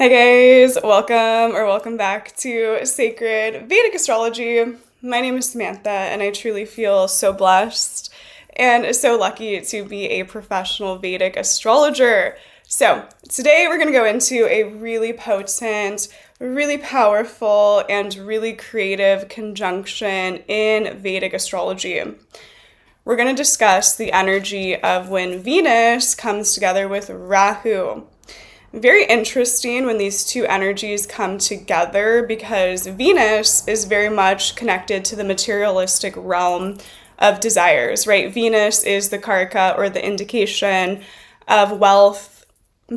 Hey guys, welcome back to Sacred Vedic Astrology. My name is Samantha, and I truly feel so blessed and so lucky to be a professional Vedic astrologer. So, today we're going to go into a really potent, really powerful, and really creative conjunction in Vedic astrology. We're going to discuss the energy of when Venus comes together with Rahu. Very interesting when these two energies come together because Venus is very much connected to the materialistic realm of desires, right? Venus is the karaka or the indication of wealth,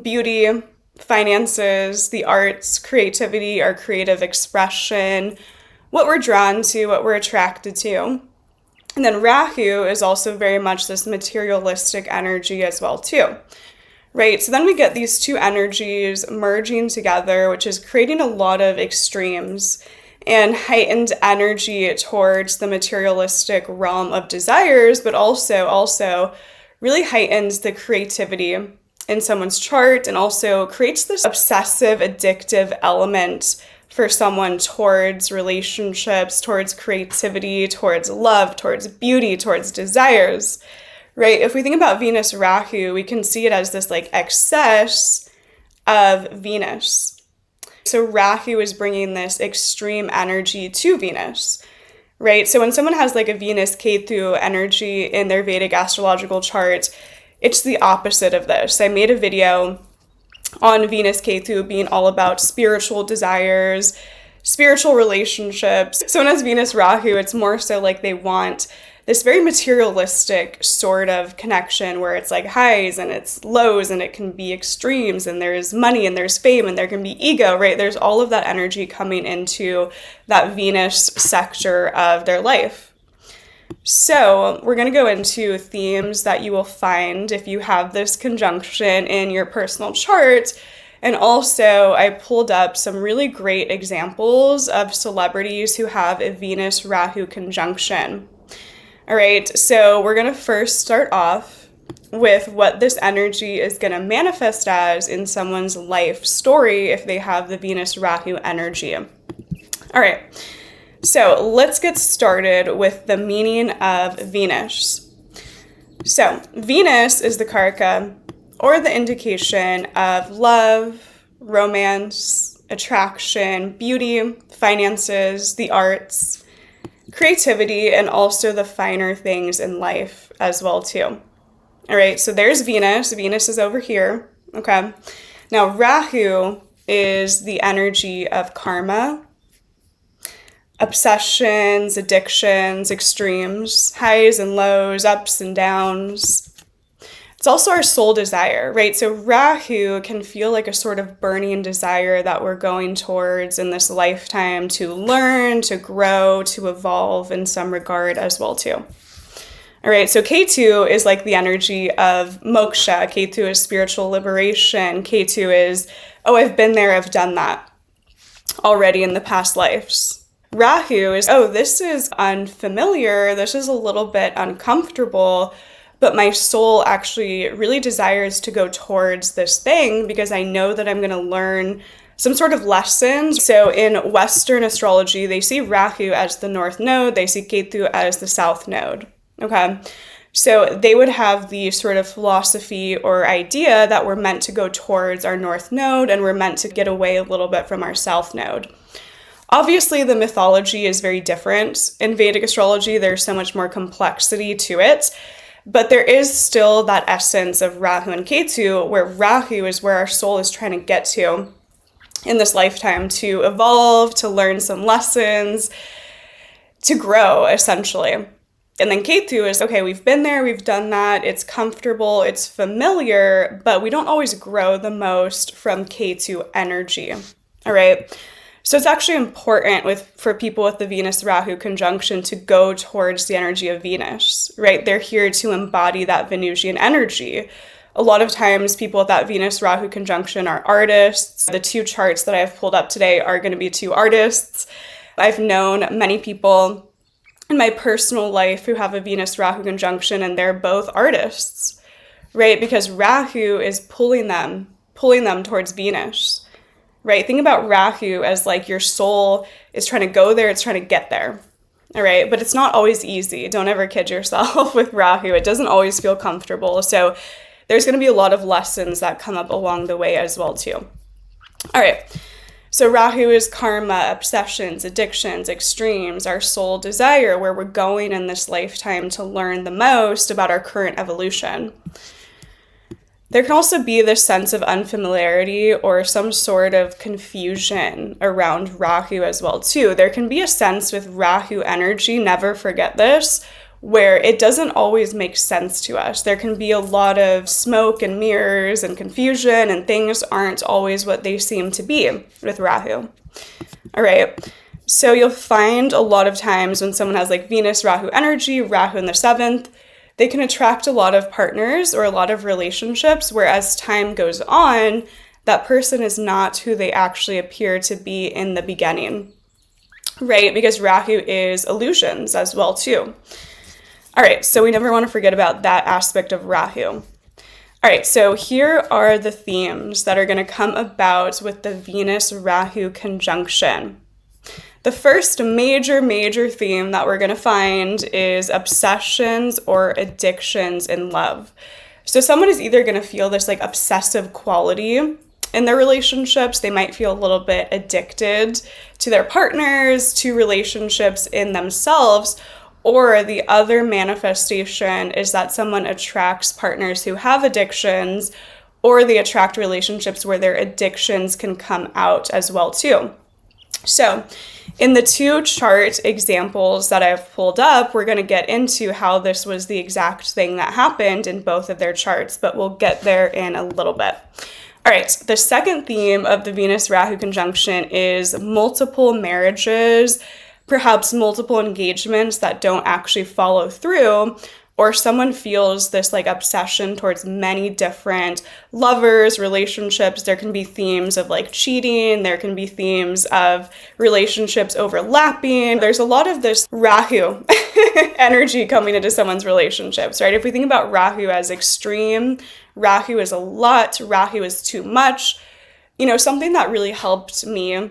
beauty, finances, the arts, creativity, our creative expression, what we're drawn to, what we're attracted to. And then Rahu is also very much this materialistic energy as well too. Right, so then we get these two energies merging together, which is creating a lot of extremes and heightened energy towards the materialistic realm of desires, but also really heightens the creativity in someone's chart and also creates this obsessive, addictive element for someone towards relationships, towards creativity, towards love, towards beauty, towards desires. Right, if we think about Venus Rahu, we can see it as this like excess of Venus. So Rahu is bringing this extreme energy to Venus, right? So when someone has like a Venus Ketu energy in their Vedic astrological chart, it's the opposite of this. I made a video on Venus Ketu being all about spiritual desires, spiritual relationships. So when it's Venus Rahu, it's more so like they want this very materialistic sort of connection where it's like highs and it's lows and it can be extremes and there's money and there's fame and there can be ego, right? There's all of that energy coming into that Venus sector of their life. So we're going to go into themes that you will find if you have this conjunction in your personal chart. And also I pulled up some really great examples of celebrities who have a Venus Rahu conjunction. All right, so we're going to first start off with what this energy is going to manifest as in someone's life story if they have the Venus Rahu energy. All right, so let's get started with the meaning of Venus. So Venus is the karaka or the indication of love, romance, attraction, beauty, finances, the arts, creativity, and also the finer things in life as well too. All right, so there's Venus. Venus is over here, okay? Now, Rahu is the energy of karma, obsessions, addictions, extremes, highs and lows, ups and downs. It's also our soul desire, right? So Rahu can feel like a sort of burning desire that we're going towards in this lifetime to learn, to grow, to evolve in some regard as well too. All right, so Ketu is like the energy of moksha. Ketu is spiritual liberation. Ketu is, oh, I've been there, I've done that already in the past lives. Rahu is, oh, this is unfamiliar, this is a little bit uncomfortable, but my soul actually really desires to go towards this thing because I know that I'm going to learn some sort of lessons. So in Western astrology, they see Rahu as the north node, they see Ketu as the south node, okay? So they would have the sort of philosophy or idea that we're meant to go towards our north node and we're meant to get away a little bit from our south node. Obviously, the mythology is very different. In Vedic astrology, there's so much more complexity to it. But there is still that essence of Rahu and Ketu, where Rahu is where our soul is trying to get to in this lifetime to evolve, to learn some lessons, to grow, essentially. And then Ketu is, okay, we've been there, we've done that, it's comfortable, it's familiar, but we don't always grow the most from Ketu energy, all right? So it's actually important for people with the Venus Rahu conjunction to go towards the energy of Venus, right? They're here to embody that Venusian energy. A lot of times people with that Venus Rahu conjunction are artists. The two charts that I've pulled up today are going to be two artists. I've known many people in my personal life who have a Venus Rahu conjunction and they're both artists, right? Because Rahu is pulling them towards Venus. right? Think about Rahu as like your soul is trying to go there, it's trying to get there. All right, but it's not always easy. Don't ever kid yourself with Rahu. It doesn't always feel comfortable. So there's going to be a lot of lessons that come up along the way as well too. All right, so Rahu is karma, obsessions, addictions, extremes, our soul desire, where we're going in this lifetime to learn the most about our current evolution. There can also be this sense of unfamiliarity or some sort of confusion around Rahu as well too. There can be a sense with Rahu energy, never forget this, where it doesn't always make sense to us. There can be a lot of smoke and mirrors and confusion, and things aren't always what they seem to be with Rahu. All right. So you'll find a lot of times when someone has like Venus Rahu energy, Rahu in the 7th, they can attract a lot of partners or a lot of relationships where as time goes on, that person is not who they actually appear to be in the beginning, right? Because Rahu is illusions as well too. All right, so we never want to forget about that aspect of Rahu. All right, so here are the themes that are going to come about with the Venus-Rahu conjunction. The first major theme that we're going to find is obsessions or addictions in love. So someone is either going to feel this like obsessive quality in their relationships. They might feel a little bit addicted to their partners, to relationships in themselves, or the other manifestation is that someone attracts partners who have addictions, or they attract relationships where their addictions can come out as well too. So in the 2 chart examples that I've pulled up, we're going to get into how this was the exact thing that happened in both of their charts, but we'll get there in a little bit. All right, the second theme of the Venus-Rahu conjunction is multiple marriages, perhaps multiple engagements that don't actually follow through, or someone feels this like obsession towards many different lovers, relationships. There can be themes of like cheating. There can be themes of relationships overlapping. There's a lot of this Rahu energy coming into someone's relationships, right? If we think about Rahu as extreme, Rahu is a lot, Rahu is too much. You know, something that really helped me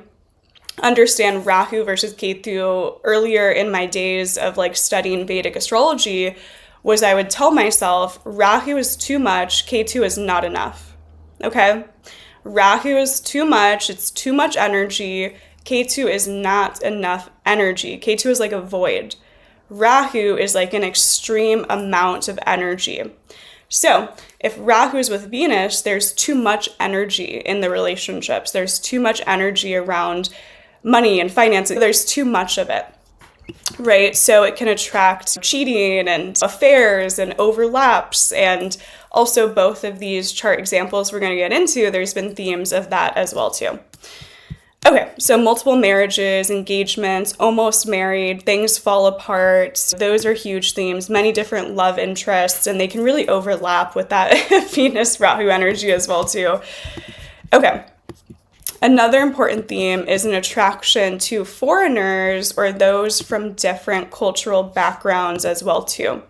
understand Rahu versus Ketu earlier in my days of like studying Vedic astrology was I would tell myself, Rahu is too much, Ketu is not enough, okay? Rahu is too much, it's too much energy, Ketu is not enough energy. Ketu is like a void. Rahu is like an extreme amount of energy. So if Rahu is with Venus, there's too much energy in the relationships. There's too much energy around money and finances. There's too much of it. Right? So it can attract cheating and affairs and overlaps. And also both of these chart examples we're going to get into, there's been themes of that as well too. Okay, so multiple marriages, engagements, almost married, things fall apart. Those are huge themes, many different love interests, and they can really overlap with that Venus Rahu energy as well too. Okay. Another important theme is an attraction to foreigners or those from different cultural backgrounds as well too.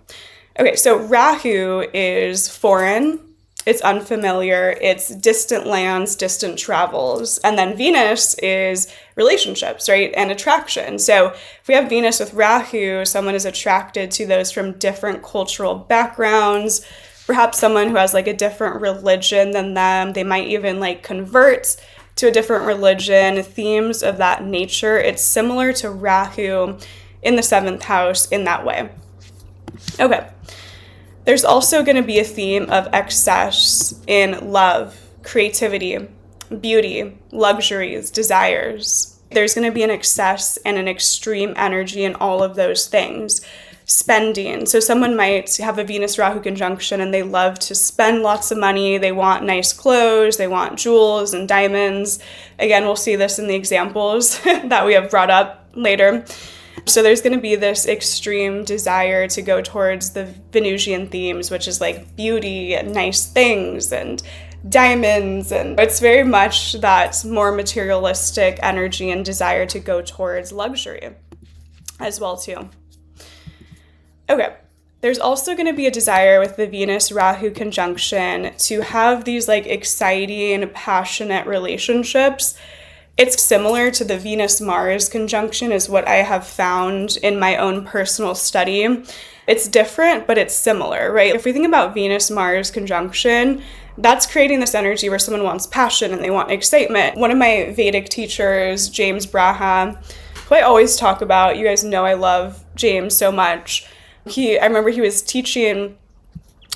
Okay, so Rahu is foreign, it's unfamiliar, it's distant lands, distant travels. And then Venus is relationships, right? And attraction. So if we have Venus with Rahu, someone is attracted to those from different cultural backgrounds, perhaps someone who has like a different religion than them. They might even like convert to a different religion, themes of that nature. It's similar to Rahu in the 7th house in that way. Okay. There's also going to be a theme of excess in love, creativity, beauty, luxuries, desires. There's going to be an excess and an extreme energy in all of those things. Spending. So someone might have a Venus-Rahu conjunction and they love to spend lots of money. They want nice clothes. They want jewels and diamonds. Again, we'll see this in the examples that we have brought up later. So there's going to be this extreme desire to go towards the Venusian themes, which is like beauty and nice things and diamonds. And it's very much that more materialistic energy and desire to go towards luxury as well too. Okay, There's also going to be a desire with the Venus Rahu conjunction to have these like exciting, passionate relationships. It's similar to the Venus Mars conjunction is what I have found in my own personal study. It's different, but it's similar, right? If we think about Venus Mars conjunction, that's creating this energy where someone wants passion and they want excitement. One of my Vedic teachers, James Braha, who I always talk about, you guys know I love James so much. I remember he was teaching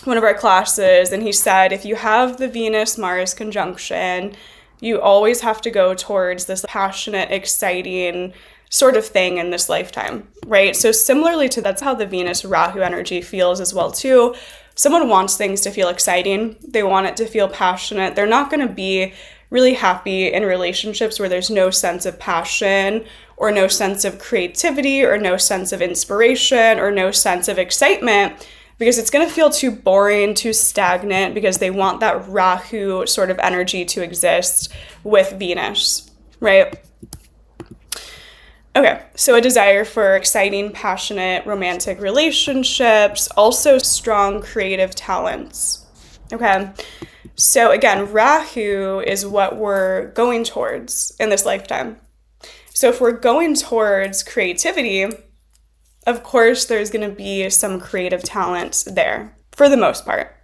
one of our classes and he said, if you have the Venus-Mars conjunction, you always have to go towards this passionate, exciting sort of thing in this lifetime, right? So similarly to that's how the Venus-Rahu energy feels as well too. Someone wants things to feel exciting. They want it to feel passionate. They're not going to be really happy in relationships where there's no sense of passion or no sense of creativity or no sense of inspiration or no sense of excitement, because it's going to feel too boring, too stagnant, because they want that Rahu sort of energy to exist with Venus, right? Okay, so a desire for exciting, passionate, romantic relationships, also strong creative talents, okay? So again, Rahu is what we're going towards in this lifetime. So if we're going towards creativity, of course, there's going to be some creative talent there for the most part.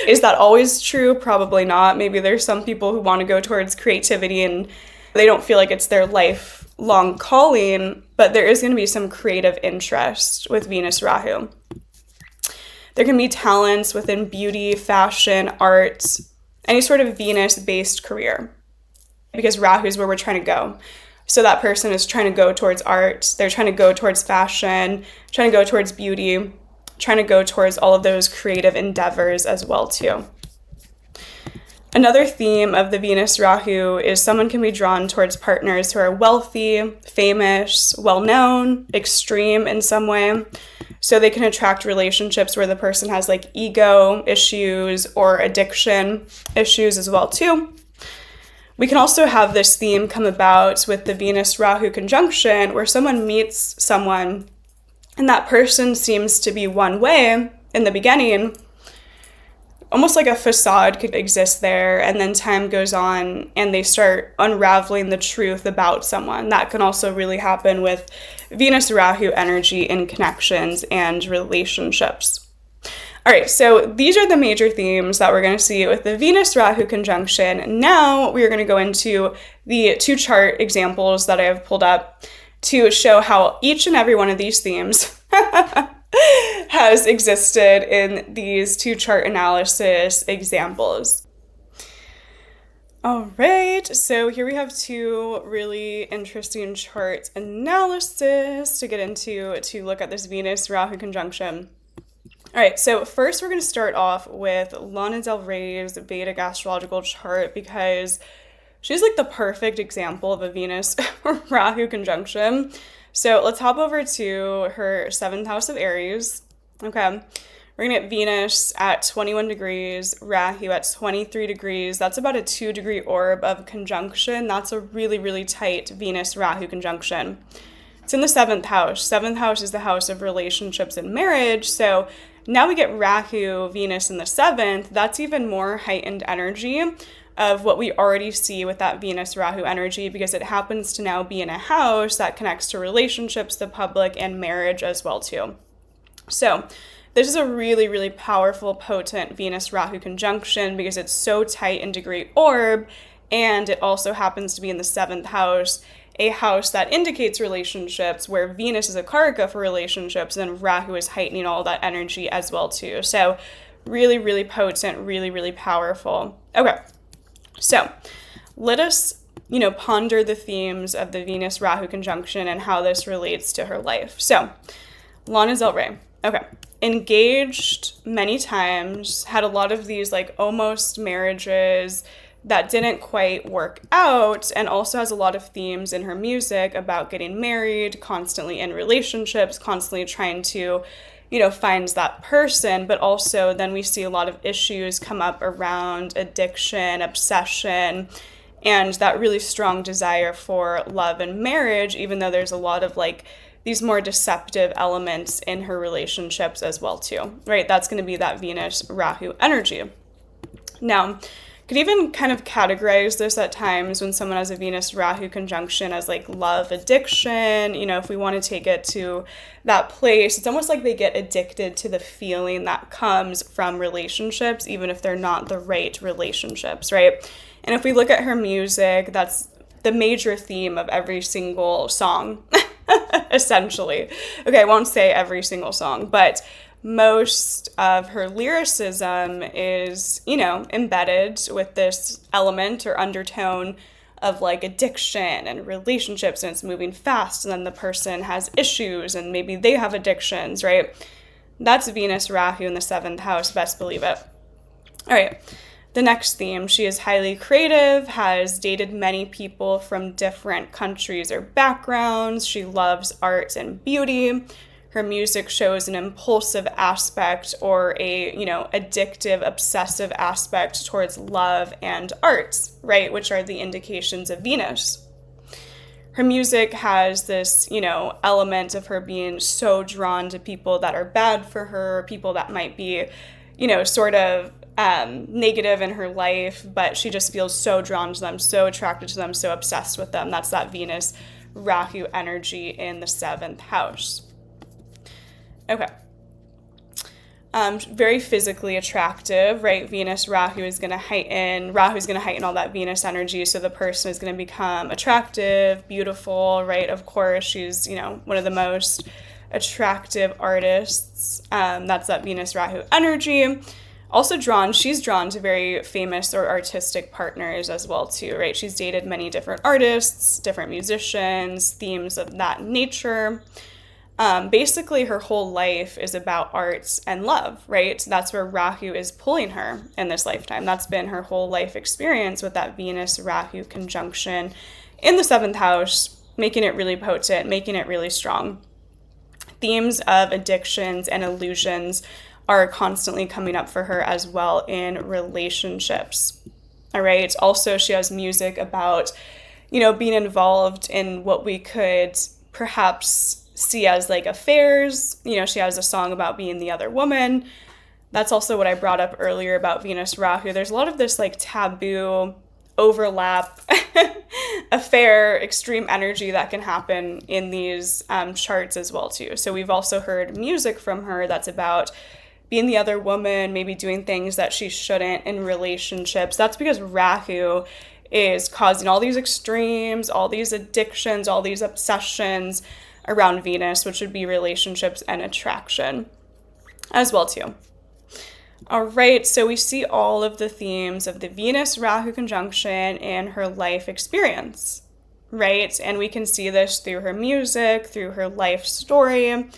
Is that always true? Probably not. Maybe there's some people who want to go towards creativity and they don't feel like it's their lifelong calling, but there is going to be some creative interest with Venus Rahu. There can be talents within beauty, fashion, art, any sort of Venus-based career, because Rahu is where we're trying to go. So that person is trying to go towards art, they're trying to go towards fashion, trying to go towards beauty, trying to go towards all of those creative endeavors as well too. Another theme of the Venus Rahu is someone can be drawn towards partners who are wealthy, famous, well-known, extreme in some way. So they can attract relationships where the person has like ego issues or addiction issues as well too. We can also have this theme come about with the Venus-Rahu conjunction where someone meets someone and that person seems to be one way in the beginning, almost like a facade could exist there, and then time goes on and they start unraveling the truth about someone. That can also really happen with Venus-Rahu energy in connections and relationships. All right, so these are the major themes that we're going to see with the Venus-Rahu conjunction. Now we are going to go into the two chart examples that I have pulled up to show how each and every one of these themes has existed in these two chart analysis examples. All right, so here we have two really interesting chart analysis to get into to look at this Venus-Rahu conjunction. All right, so first we're going to start off with Lana Del Rey's Vedic Astrological chart because she's like the perfect example of a Venus-Rahu conjunction. So let's hop over to her 7th house of Aries. Okay, we're going to get Venus at 21 degrees, Rahu at 23 degrees. That's about a 2-degree orb of conjunction. That's a really, really tight Venus-Rahu conjunction. It's in the 7th house. 7th house is the house of relationships and marriage. So now we get Rahu, Venus in the 7th. That's even more heightened energy of what we already see with that Venus-Rahu energy because it happens to now be in a house that connects to relationships, the public, and marriage as well too. So this is a really, really powerful, potent Venus-Rahu conjunction because it's so tight in degree orb, and it also happens to be in the 7th house, a house that indicates relationships where Venus is a karaka for relationships and Rahu is heightening all that energy as well too. So really, really potent, really, really powerful. Okay, so let us, ponder the themes of the Venus-Rahu conjunction and how this relates to her life. So Lana Del Rey, okay, engaged many times, had a lot of these like almost marriages that didn't quite work out, and also has a lot of themes in her music about getting married, constantly in relationships, constantly trying to, find that person, but also then we see a lot of issues come up around addiction, obsession, and that really strong desire for love and marriage, even though there's a lot of like these more deceptive elements in her relationships as well too, right? That's going to be that Venus Rahu energy. Now, could even kind of categorize this at times when someone has a Venus Rahu conjunction as like love addiction. You know, if we want to take it to that place, it's almost like they get addicted to the feeling that comes from relationships, even if they're not the right relationships, right? And if we look at her music, that's the major theme of every single song, essentially. Okay, I won't say every single song, but most of her lyricism is, you know, embedded with this element or undertone of like addiction and relationships, and it's moving fast, and then the person has issues and maybe they have addictions, right? That's Venus Rahu in the 7th house, best believe it. All right, the next theme, she is highly creative, has dated many people from different countries or backgrounds. She loves art and beauty. Her music shows an impulsive aspect or a, you know, addictive, obsessive aspect towards love and arts, right? Which are the indications of Venus. Her music has this, you know, element of her being so drawn to people that are bad for her, people that might be, you know, sort of negative in her life, but she just feels so drawn to them, so attracted to them, so obsessed with them. That's that Venus Rahu energy in the 7th house. Okay. Very physically attractive, right? Venus Rahu is going to heighten all that Venus energy. So the person is going to become attractive, beautiful, right? Of course, she's, you know, one of the most attractive artists. That's that Venus Rahu energy. Also she's drawn to very famous or artistic partners as well too, right? She's dated many different artists, different musicians, themes of that nature. Basically, her whole life is about arts and love, right? That's where Rahu is pulling her in this lifetime. That's been her whole life experience with that Venus Rahu conjunction in the 7th house, making it really potent, making it really strong. Themes of addictions and illusions are constantly coming up for her as well in relationships. All right. Also, she has music about, you know, being involved in what we could perhaps see as like affairs. You know, she has a song about being the other woman. That's also what I brought up earlier about Venus Rahu. There's a lot of this like taboo overlap, affair, extreme energy that can happen in these charts as well too. So we've also heard music from her that's about being the other woman, maybe doing things that she shouldn't in relationships. That's because Rahu is causing all these extremes, all these addictions, all these obsessions around Venus, which would be relationships and attraction as well too. All right, so we see all of the themes of the Venus Rahu conjunction in her life experience, right? And we can see this through her music, through her life story,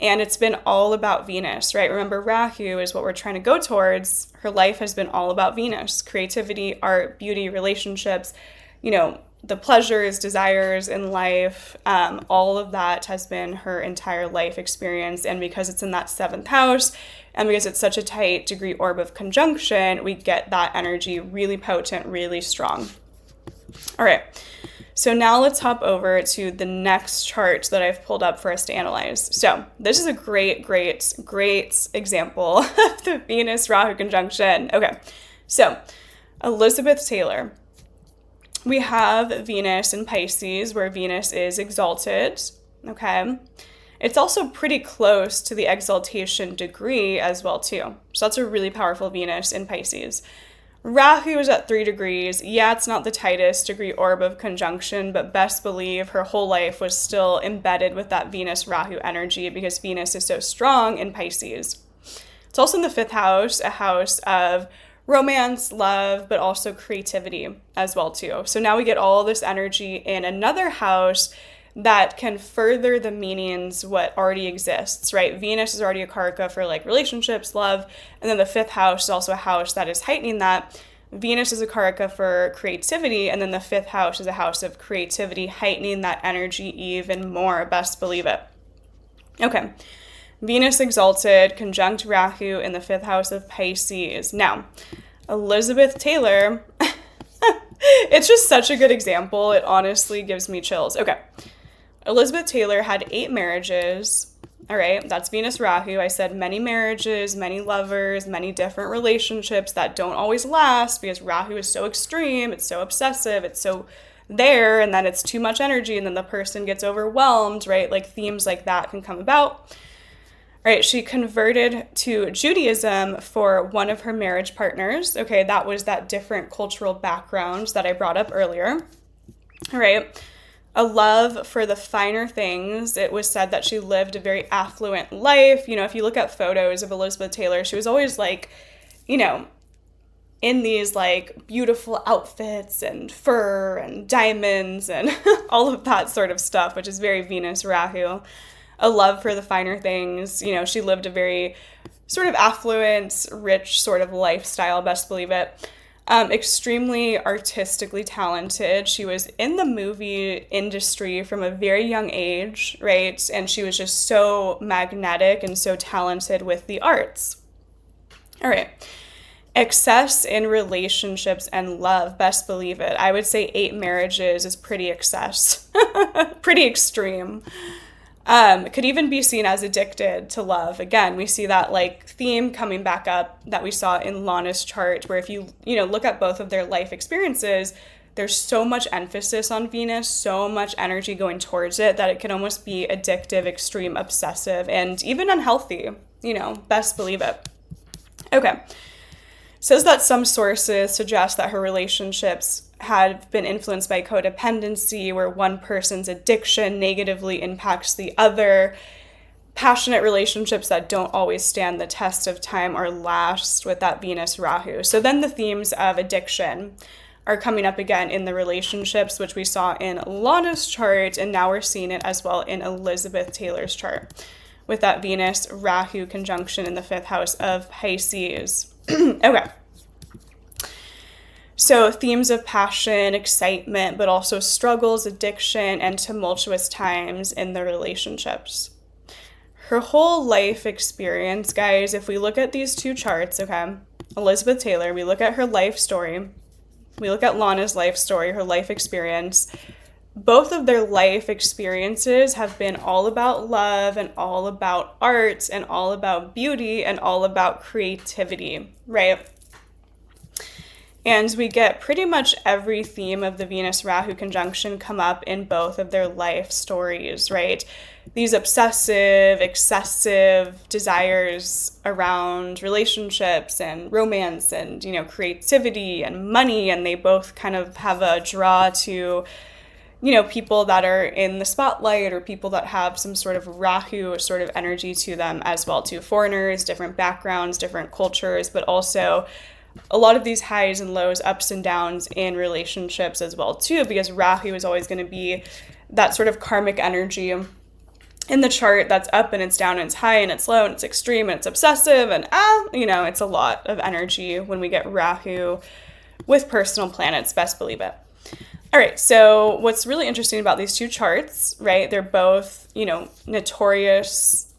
and it's been all about Venus, right? Remember, Rahu is what we're trying to go towards. Her life has been all about Venus, creativity, art, beauty, relationships, you know, the pleasures, desires in life, all of that has been her entire life experience. And because it's in that 7th house, and because it's such a tight degree orb of conjunction, we get that energy really potent, really strong. All right, so now let's hop over to the next chart that I've pulled up for us to analyze. So this is a great example of the Venus Rahu conjunction. Okay, so Elizabeth Taylor. We have Venus in Pisces, where Venus is exalted, okay? It's also pretty close to the exaltation degree as well, too. So that's a really powerful Venus in Pisces. Rahu is at 3 degrees. Yeah, it's not the tightest degree orb of conjunction, but best believe her whole life was still embedded with that Venus Rahu energy because Venus is so strong in Pisces. It's also in the 5th house, a house of romance, love, but also creativity as well too. So now we get all this energy in another house that can further the meanings what already exists, right? Venus is already a karaka for like relationships, love, and then the 5th house is also a house that is heightening that. Venus is a karaka for creativity, and then the 5th house is a house of creativity, heightening that energy even more, best believe it. Okay. Venus exalted, conjunct Rahu in the 5th house of Pisces. Now, Elizabeth Taylor, it's just such a good example. It honestly gives me chills. Okay. Elizabeth Taylor had 8 marriages. All right, that's Venus Rahu. I said many marriages, many lovers, many different relationships that don't always last because Rahu is so extreme, it's so obsessive, it's so there, and then it's too much energy, and then the person gets overwhelmed, right? Like themes like that can come about. All right, she converted to Judaism for one of her marriage partners. Okay, that was that different cultural background that I brought up earlier. All right. A love for the finer things. It was said that she lived a very affluent life. You know, if you look at photos of Elizabeth Taylor, she was always like, you know, in these like beautiful outfits and fur and diamonds and all of that sort of stuff, which is very Venus Rahu. A love for the finer things. You know, she lived a very sort of affluent, rich sort of lifestyle, best believe it. Extremely artistically talented. She was in the movie industry from a very young age, right? And she was just so magnetic and so talented with the arts. All right. Excess in relationships and love, best believe it. I would say 8 marriages is pretty excess, pretty extreme. Could even be seen as addicted to love. Again, we see that like theme coming back up that we saw in Lana's chart, where if you look at both of their life experiences, there's so much emphasis on Venus, so much energy going towards it that it can almost be addictive, extreme, obsessive, and even unhealthy, best believe it. Okay. Says that some sources suggest that her relationships had been influenced by codependency, where one person's addiction negatively impacts the other. Passionate relationships that don't always stand the test of time or last with that Venus Rahu. So then the themes of addiction are coming up again in the relationships, which we saw in Lana's chart, and now we're seeing it as well in Elizabeth Taylor's chart with that Venus Rahu conjunction in the 5th house of Pisces. Okay. So themes of passion, excitement, but also struggles, addiction, and tumultuous times in the relationships. Her whole life experience, guys, if we look at these 2 charts, okay, Elizabeth Taylor, we look at her life story, we look at Lana's life story, her life experience, both of their life experiences have been all about love and all about art and all about beauty and all about creativity, right? And we get pretty much every theme of the Venus-Rahu conjunction come up in both of their life stories, right? These obsessive, excessive desires around relationships and romance and, creativity and money, and they both kind of have a draw to people that are in the spotlight or people that have some sort of Rahu sort of energy to them as well, too. Foreigners, different backgrounds, different cultures, but also a lot of these highs and lows, ups and downs in relationships as well, too, because Rahu is always going to be that sort of karmic energy in the chart that's up and it's down and it's high and it's low and it's extreme and it's obsessive and, it's a lot of energy when we get Rahu with personal planets, best believe it. All right, so what's really interesting about these 2 charts, right? They're both, notorious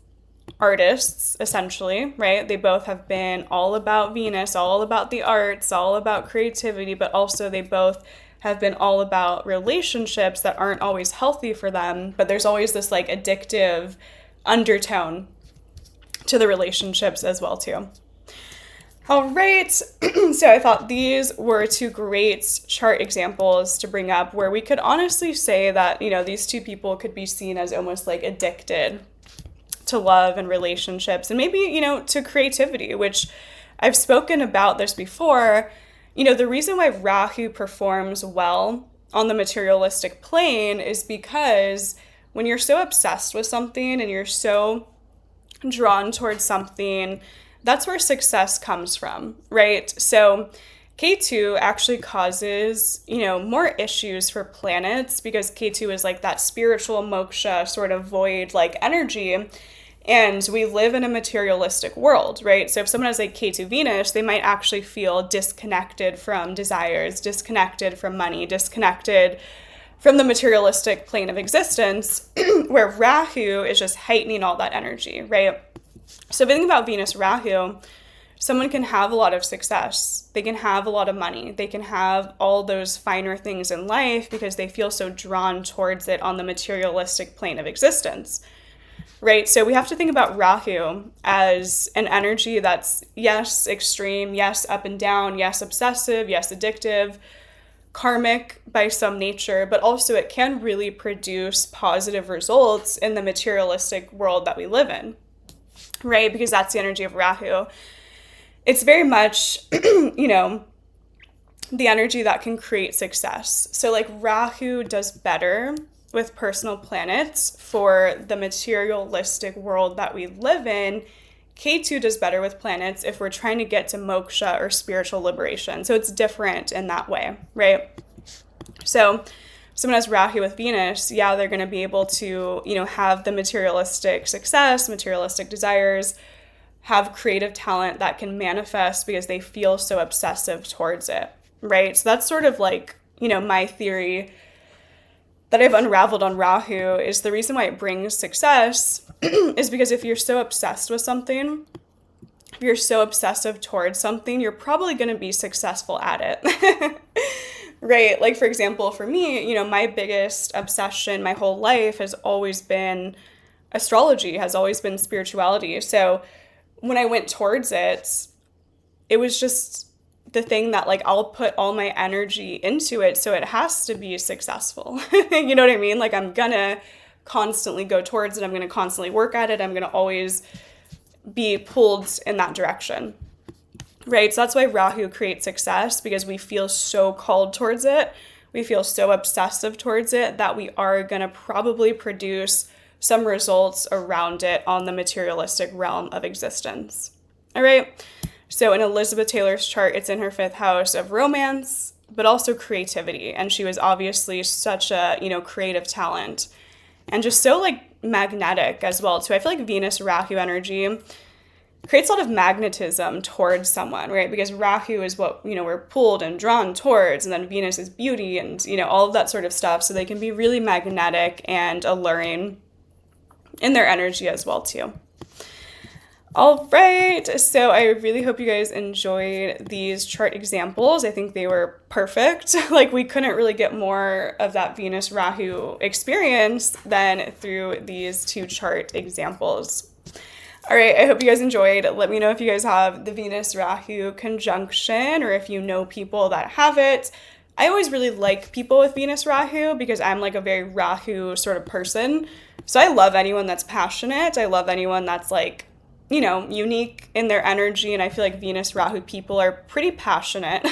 artists, essentially, right? They both have been all about Venus, all about the arts, all about creativity, but also they both have been all about relationships that aren't always healthy for them, but there's always this like addictive undertone to the relationships as well, too. All right, so I thought these were 2 great chart examples to bring up where we could honestly say that, these 2 people could be seen as almost like addicted to love and relationships and maybe, to creativity, which I've spoken about this before. The reason why Rahu performs well on the materialistic plane is because when you're so obsessed with something and you're so drawn towards something, that's where success comes from, right? So K2 actually causes, more issues for planets because K2 is like that spiritual moksha sort of void like energy. And we live in a materialistic world, right? So if someone has like K2 Venus, they might actually feel disconnected from desires, disconnected from money, disconnected from the materialistic plane of existence, where Rahu is just heightening all that energy, right? So if you think about Venus Rahu, someone can have a lot of success, they can have a lot of money, they can have all those finer things in life because they feel so drawn towards it on the materialistic plane of existence, right? So we have to think about Rahu as an energy that's, yes, extreme, yes, up and down, yes, obsessive, yes, addictive, karmic by some nature, but also it can really produce positive results in the materialistic world that we live in, right? Because that's the energy of Rahu. It's very much, you know, the energy that can create success. So like Rahu does better with personal planets for the materialistic world that we live in. Ketu does better with planets if we're trying to get to moksha or spiritual liberation. So it's different in that way, right? So someone has Rahu with Venus, yeah, they're going to be able to, you know, have the materialistic success, materialistic desires, have creative talent that can manifest because they feel so obsessive towards it, right? So that's sort of like, you know, my theory that I've unraveled on Rahu is the reason why it brings success is because if you're so obsessed with something, if you're so obsessive towards something, you're probably going to be successful at it, right? Like, for example, for me, you know, my biggest obsession my whole life has always been astrology, has always been spirituality. So when I went towards it, it was just the thing that like I'll put all my energy into it, so it has to be successful. You know what I mean? Like I'm gonna constantly go towards it, I'm gonna constantly work at it, I'm gonna always be pulled in that direction, right? So that's why Rahu creates success, because we feel so called towards it, we feel so obsessive towards it that we are gonna probably produce some results around it on the materialistic realm of existence. All right. So in Elizabeth Taylor's chart, it's in her 5th house of romance, but also creativity. And she was obviously such a, you know, creative talent and just so like magnetic as well too. I feel like Venus Rahu energy creates a lot of magnetism towards someone, right? Because Rahu is what, you know, we're pulled and drawn towards, and then Venus is beauty and, you know, all of that sort of stuff. So they can be really magnetic and alluring in their energy as well too. All right, so I really hope you guys enjoyed these chart examples. I think they were perfect. Like we couldn't really get more of that Venus Rahu experience than through these 2 chart examples. All right, I hope you guys enjoyed. Let me know if you guys have the Venus Rahu conjunction or if you know people that have it. I always really like people with Venus Rahu because I'm like a very Rahu sort of person. So I love anyone that's passionate. I love anyone that's like, you know, unique in their energy. And I feel like Venus Rahu people are pretty passionate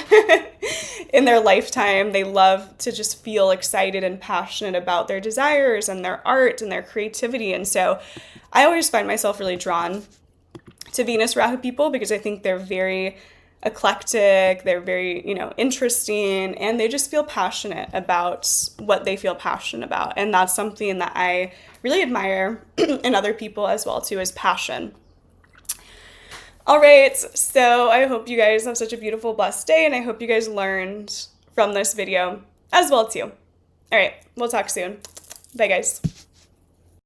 in their lifetime. They love to just feel excited and passionate about their desires and their art and their creativity. And so I always find myself really drawn to Venus Rahu people because I think they're very eclectic, they're very, you know, interesting, and they just feel passionate about what they feel passionate about. And that's something that I really admire in other people as well too, is passion. All right, so I hope you guys have such a beautiful, blessed day, and I hope you guys learned from this video as well too. All right, we'll talk soon. Bye guys.